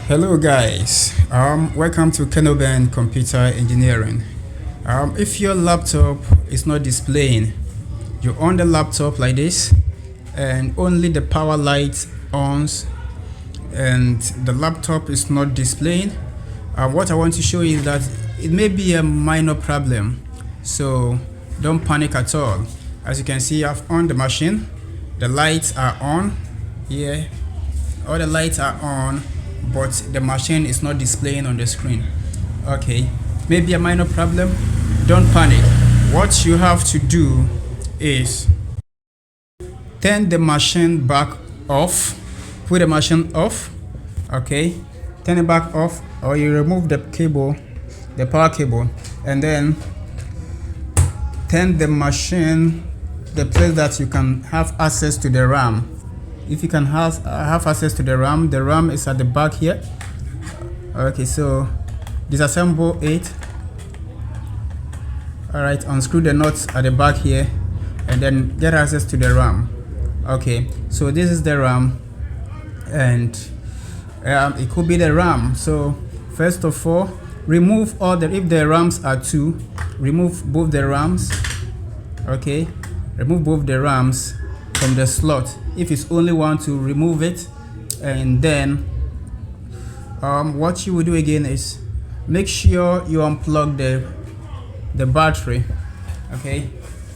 Hello guys, welcome to KENOBENG Computer Engineering. If your laptop is not displaying, you on the laptop like this and only the power light ons and the laptop is not displaying, what I want to show you is that it may be a minor problem, so don't panic at all. As you can see, I've on the machine, the lights are on here, all the lights are on, but the machine is not displaying on the screen. Okay, maybe a minor problem. Don't panic. What you have to do is turn the machine back off, put the machine off. Okay, turn it back off, or you remove the cable, the power cable, and then turn the machine the place that you can have access to the RAM. If you can have access to the RAM is at the back here. Okay, so disassemble it. Alright, unscrew the nuts at the back here and then get access to the RAM. Okay, so this is the RAM, and it could be the RAM. So first of all, remove all the, if the RAMs are 2, remove both the RAMs. Okay, remove both the RAMs from the slot. If it's only one, to remove it, and then what you will do again is make sure you unplug the battery. Okay,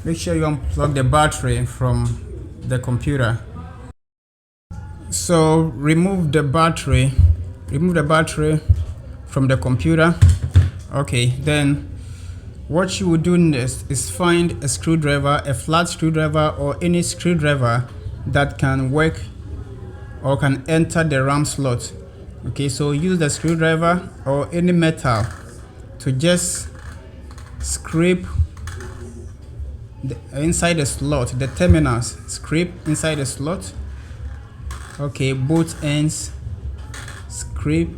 make sure you unplug the battery from the computer. So remove the battery from the computer. Okay, then what you will do next is find a screwdriver, a flat screwdriver, or any screwdriver that can work or can enter the RAM slot. Okay, so use the screwdriver or any metal to just scrape inside the slot, the terminals, scrape inside the slot. Okay, both ends, scrape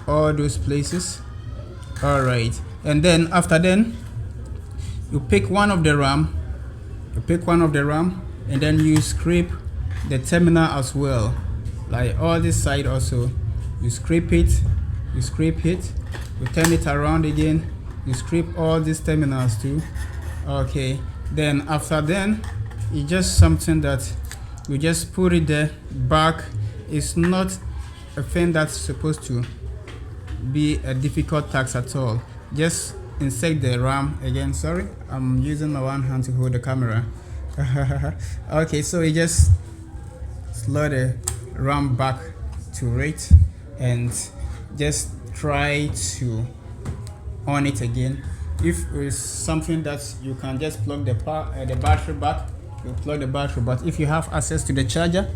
all those places. All right, and then after then you pick one of the RAM, and then you scrape the terminal as well, like all this side also. You scrape it, you turn it around again, you scrape all these terminals too. Okay, then after then it's just something that you just put it there back. It's not a thing that's supposed to be a difficult task at all. Just insert the RAM again. Sorry, I'm using my one hand to hold the camera. Okay, so you just slide the RAM back to it and just try to on it again. If it's something that you can just plug the battery back, you plug the battery. But if you have access to the charger,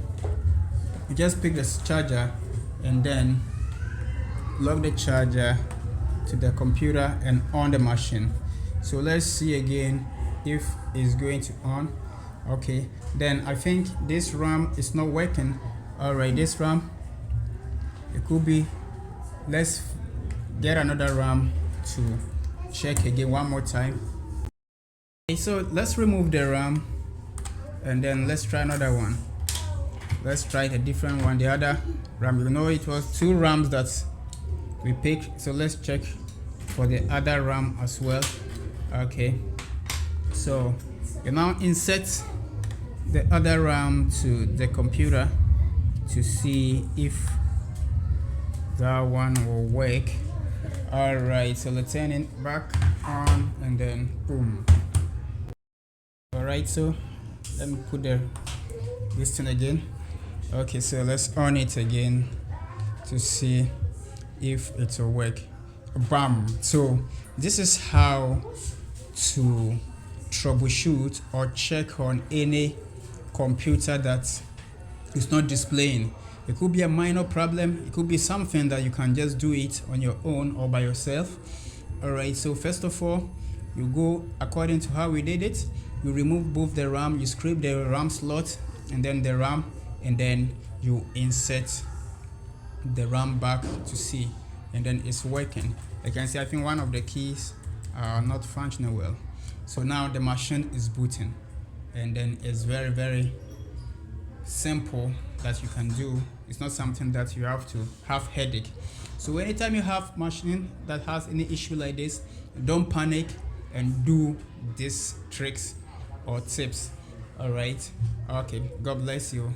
you just pick the charger and then plug the charger to the computer and on the machine. So let's see again if it's going to on. Okay, then I think this RAM is not working. All right, this RAM, it could be, let's get another RAM to check again one more time. Okay, so let's remove the RAM and then let's try another one. Let's try a different one, the other RAM. You know, it was 2 RAMs that we picked, so let's check for the other RAM as well. Okay, so you now insert the other RAM to the computer to see if that one will work. All right, so let's turn it back on and then boom. All right, so let me put this thing again. Okay, so let's on it again to see if it will work. Bam. So this is how to troubleshoot or check on any computer that is not displaying. It could be a minor problem, it could be something that you can just do it on your own or by yourself. All right, so first of all, you go according to how we did it. You remove both the RAM, you scrape the RAM slot and then the RAM, and then you insert the RAM back to see, and then it's working. You can see, I think one of the keys are not functioning well. So now the machine is booting, and then it's very simple that you can do. It's not something that you have to have headache. So anytime you have machine that has any issue like this, don't panic and do these tricks or tips. All right. Okay. God bless you.